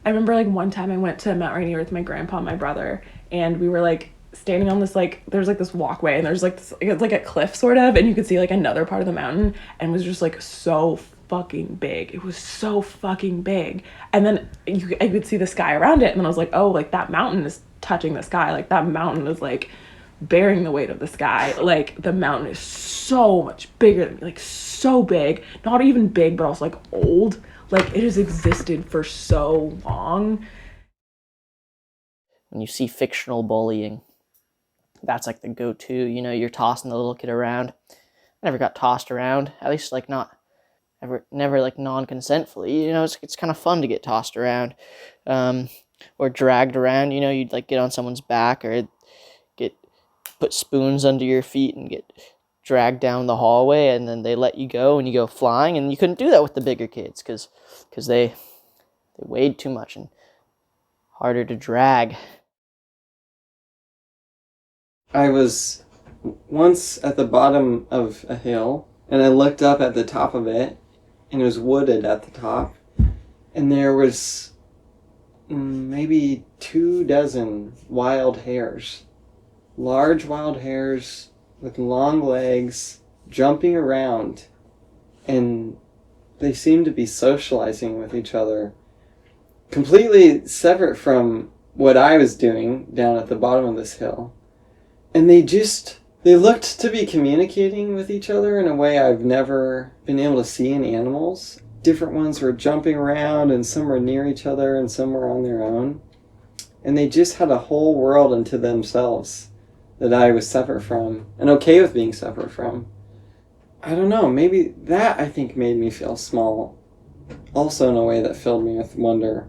I remember like one time I went to Mount Rainier with my grandpa and my brother, and we were like standing on this like there's like this walkway, and there's like this, it's like a cliff sort of, and you could see like another part of the mountain, and it was just like so fucking big. It was so fucking big. And then I could see the sky around it, and then I was like, oh, like that mountain is touching the sky. Like that mountain is like bearing the weight of the sky. Like the mountain is so much bigger than me, like so big. Not even big, but also like old. Like it has existed for so long. When you see fictional bullying, that's like the go-to. You know, you're tossing the little kid around. I never got tossed around, at least like not ever, never like non-consentfully. You know, it's kind of fun to get tossed around, or dragged around. You know, you'd like get on someone's back or get put spoons under your feet and get dragged down the hallway, and then they let you go and you go flying. And you couldn't do that with the bigger kids because they weighed too much and harder to drag. I was once at the bottom of a hill, and I looked up at the top of it, and it was wooded at the top, and there was maybe 24 wild hares. Large wild hares with long legs, jumping around, and they seemed to be socializing with each other, completely separate from what I was doing down at the bottom of this hill. And they looked to be communicating with each other in a way I've never been able to see in animals. Different ones were jumping around, and some were near each other, and some were on their own. And they just had a whole world unto themselves that I was separate from, and okay with being separate from. I don't know, maybe that, I think, made me feel small, also in a way that filled me with wonder.